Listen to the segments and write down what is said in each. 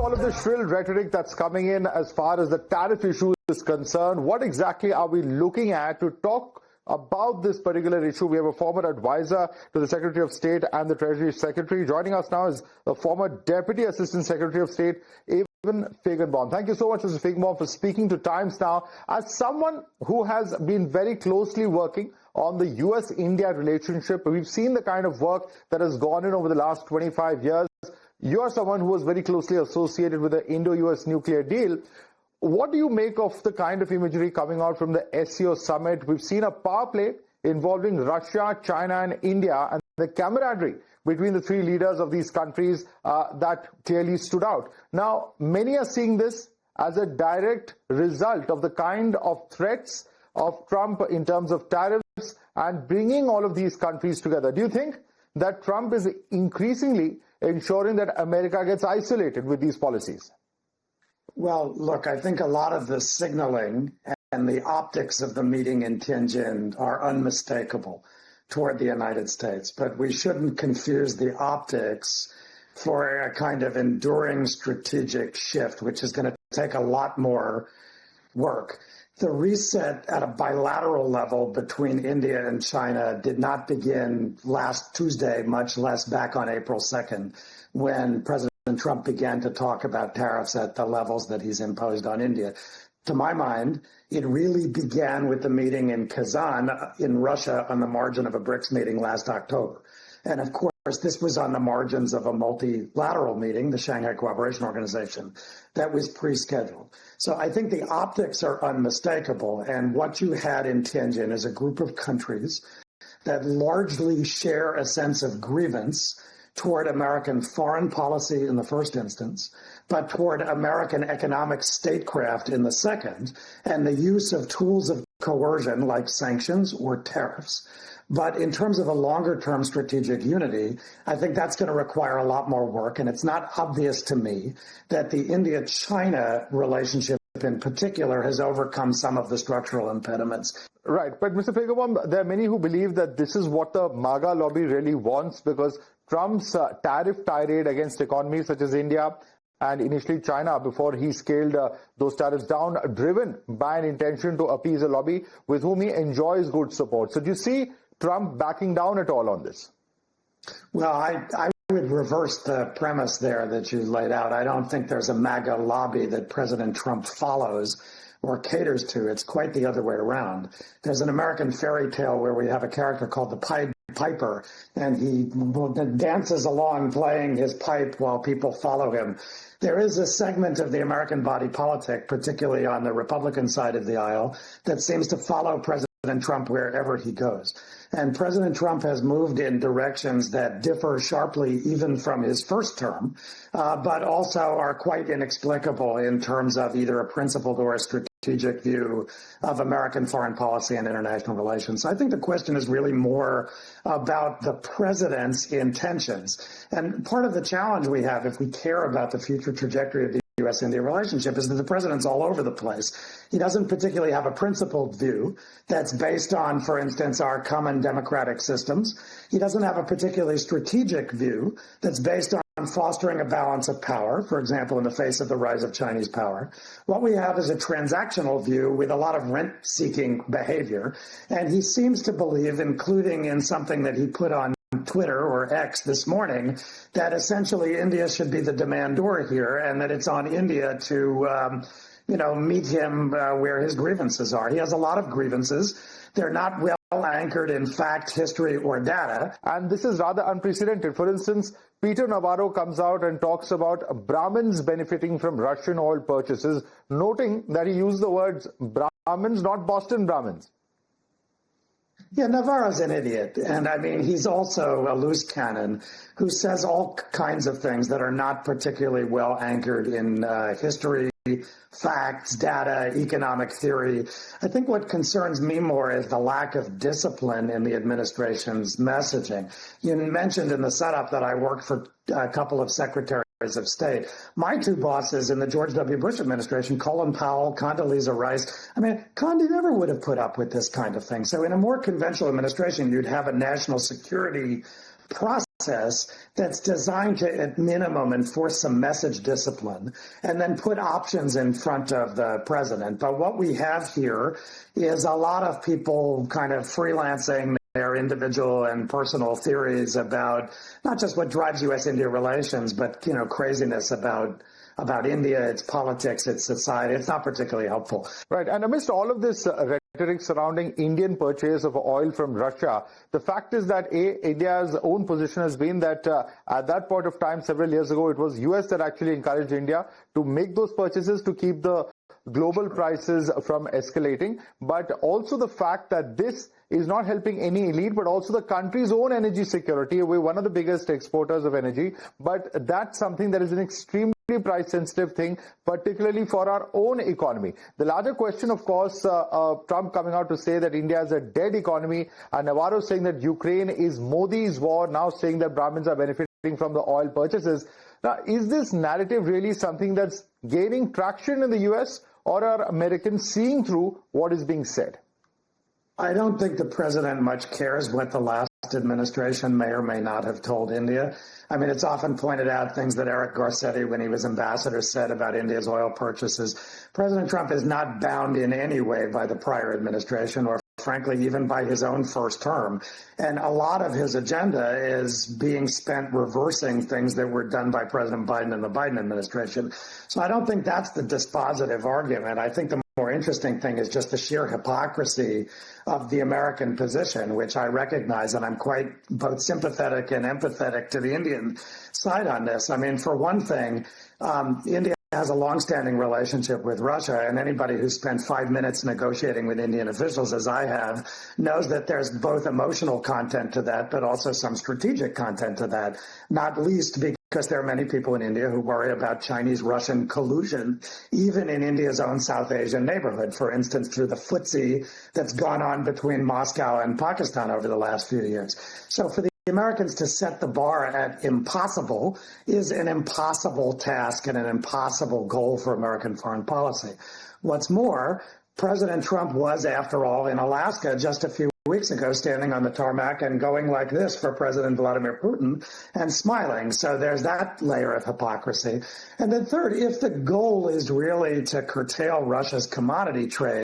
all of the shrill rhetoric that's coming in as far as the tariff issue is concerned, what exactly are we looking at to talk about this particular issue? We have a former advisor to the Secretary of State and the Treasury Secretary. Joining us now is the former Deputy Assistant Secretary of State, Aide Feigenbaum. Thank you so much, Mr. Feigenbaum, for speaking to Times Now. As someone who has been very closely working on the U.S.-India relationship, we've seen the kind of work that has gone in over the last 25 years. You're someone who was very closely associated with the Indo-US nuclear deal. What do you make of the kind of imagery coming out from the SCO summit? We've seen a power play involving Russia, China, and India, and the camaraderie between the three leaders of these countries that clearly stood out. Now, many are seeing this as a direct result of the kind of threats of Trump in terms of tariffs and bringing all of these countries together. Do you think that Trump is increasingly ensuring that America gets isolated with these policies? Well, look, I think a lot of the signaling and the optics of the meeting in Tianjin are unmistakable toward the United States, but we shouldn't confuse the optics for a kind of enduring strategic shift, which is going to take a lot more work. The reset at a bilateral level between India and China did not begin last Tuesday, much less back on April 2nd, when President Trump began to talk about tariffs at the levels that he's imposed on India. To my mind, it really began with the meeting in Kazan in Russia on the margin of a BRICS meeting last October. And of course, this was on the margins of a multilateral meeting, the Shanghai Cooperation Organization, that was pre-scheduled. So I think the optics are unmistakable. And what you had in Tianjin is a group of countries that largely share a sense of grievance toward American foreign policy in the first instance, but toward American economic statecraft in the second, and the use of tools of coercion like sanctions or tariffs. But in terms of a longer-term strategic unity, I think that's going to require a lot more work. And it's not obvious to me that the India-China relationship in particular has overcome some of the structural impediments. Right. But Mr. Feigenbaum, there are many who believe that this is what the MAGA lobby really wants, because Trump's tariff tirade against economies such as India and initially China before he scaled those tariffs down, driven by an intention to appease a lobby with whom he enjoys good support. So do you see Trump backing down at all on this? Well, I would reverse the premise there that you laid out. I don't think there's a MAGA lobby that President Trump follows or caters to. It's quite the other way around. There's an American fairy tale where we have a character called the Pied Piper, and he dances along playing his pipe while people follow him. There is a segment of the American body politic, particularly on the Republican side of the aisle, that seems to follow President Trump wherever he goes. And President Trump has moved in directions that differ sharply even from his first term, but also are quite inexplicable in terms of either a principled or a strategic view of American foreign policy and international relations. So I think the question is really more about the president's intentions. And part of the challenge we have, if we care about the future trajectory of the U.S.-India relationship, is that the president's all over the place. He doesn't particularly have a principled view that's based on, for instance, our common democratic systems. He doesn't have a particularly strategic view that's based on fostering a balance of power, for example, in the face of the rise of Chinese power. What we have is a transactional view with a lot of rent-seeking behavior, and he seems to believe, including in something that he put on Twitter or X this morning, that essentially India should be the demandor here, and that it's on India to, meet him where his grievances are. He has a lot of grievances. They're not well anchored in fact, history, or data. And this is rather unprecedented. For instance, Peter Navarro comes out and talks about Brahmins benefiting from Russian oil purchases, noting that he used the words Brahmins, not Boston Brahmins. Yeah, Navarro's an idiot. And I mean, he's also a loose cannon who says all kinds of things that are not particularly well anchored in history, facts, data, economic theory. I think what concerns me more is the lack of discipline in the administration's messaging. You mentioned in the setup that I worked for a couple of secretaries of State. My two bosses in the George W. Bush administration, Colin Powell, Condoleezza Rice, I mean, Condi never would have put up with this kind of thing. So in a more conventional administration, you'd have a national security process that's designed to, at minimum, enforce some message discipline and then put options in front of the president. But what we have here is a lot of people kind of freelancing their individual and personal theories about not just what drives U.S.-India relations, but, craziness about India, its politics, its society. It's not particularly helpful. Right. And amidst all of this rhetoric surrounding Indian purchase of oil from Russia, the fact is that India's own position has been that at that point of time, several years ago, it was U.S. that actually encouraged India to make those purchases to keep the global prices from escalating, but also the fact that this is not helping any elite, but also the country's own energy security. We're one of the biggest exporters of energy, but that's something that is an extremely price-sensitive thing, particularly for our own economy. The larger question, of course, Trump coming out to say that India is a dead economy, and Navarro saying that Ukraine is Modi's war, now saying that Brahmins are benefiting from the oil purchases. Now, is this narrative really something that's gaining traction in the U.S., or are Americans seeing through what is being said? I don't think the president much cares what the last administration may or may not have told India. I mean, it's often pointed out things that Eric Garcetti, when he was ambassador, said about India's oil purchases. President Trump is not bound in any way by the prior administration or, frankly, even by his own first term. And a lot of his agenda is being spent reversing things that were done by President Biden and the Biden administration. So I don't think that's the dispositive argument. I think the more interesting thing is just the sheer hypocrisy of the American position, which I recognize, and I'm quite both sympathetic and empathetic to the Indian side on this. I mean, for one thing, India has a longstanding relationship with Russia, and anybody who spent 5 minutes negotiating with Indian officials, as I have, knows that there's both emotional content to that, but also some strategic content to that, not least because there are many people in India who worry about Chinese-Russian collusion, even in India's own South Asian neighborhood, for instance, through the footsie that's gone on between Moscow and Pakistan over the last few years. So for the Americans to set the bar at impossible is an impossible task and an impossible goal for American foreign policy. What's more, President Trump was, after all, in Alaska just a few weeks ago, standing on the tarmac and going like this for President Vladimir Putin and smiling. So there's that layer of hypocrisy. And then third, if the goal is really to curtail Russia's commodity trade,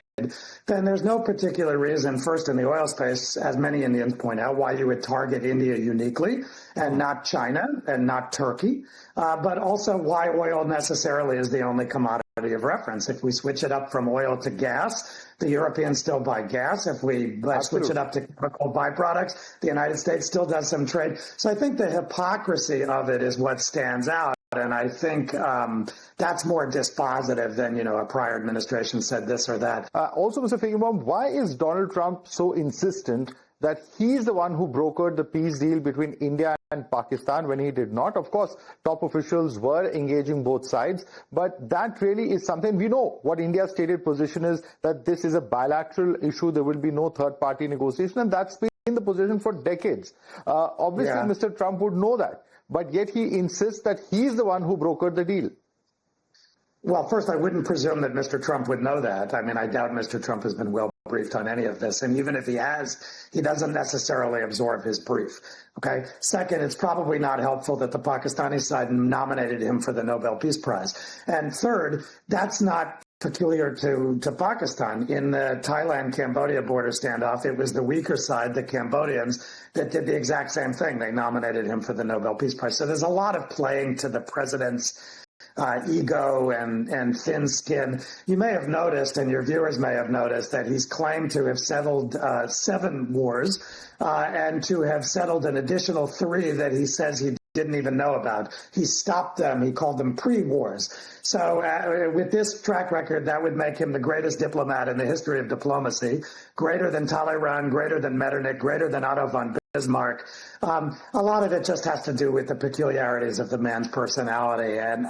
then there's no particular reason, first in the oil space, as many Indians point out, why you would target India uniquely and not China and not Turkey, but also why oil necessarily is the only commodity of reference. If we switch it up from oil to gas, the Europeans still buy gas. If we switch it up to chemical byproducts, the United States still does some trade. So I think the hypocrisy of it is what stands out. And I think that's more dispositive than, a prior administration said this or that. Also, Mr. Feigenbaum, why is Donald Trump so insistent that he's the one who brokered the peace deal between India and Pakistan when he did not? Of course, top officials were engaging both sides, but that really is something we know what India's stated position is, that this is a bilateral issue. There will be no third-party negotiation, and that's been the position for decades. Obviously, yeah. Mr. Trump would know that, but yet he insists that he's the one who brokered the deal. Well, first, I wouldn't presume that Mr. Trump would know that. I mean, I doubt Mr. Trump has been well briefed on any of this. And even if he has, he doesn't necessarily absorb his brief. Okay. Second, it's probably not helpful that the Pakistani side nominated him for the Nobel Peace Prize. And third, that's not peculiar to Pakistan. In the Thailand-Cambodia border standoff, it was the weaker side, the Cambodians, that did the exact same thing. They nominated him for the Nobel Peace Prize. So there's a lot of playing to the president's ego and thin skin. You may have noticed, and your viewers may have noticed, that he's claimed to have settled 7 wars and to have settled an additional 3 that he says he didn't even know about. He stopped them. He called them pre-wars. So with this track record, that would make him the greatest diplomat in the history of diplomacy, greater than Talleyrand, greater than Metternich, greater than Otto von Bismarck. A lot of it just has to do with the peculiarities of the man's personality. And,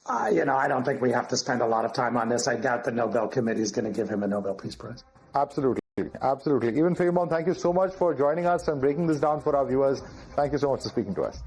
I don't think we have to spend a lot of time on this. I doubt the Nobel Committee is going to give him a Nobel Peace Prize. Absolutely. Absolutely. Even Feigenbaum, thank you so much for joining us and breaking this down for our viewers. Thank you so much for speaking to us.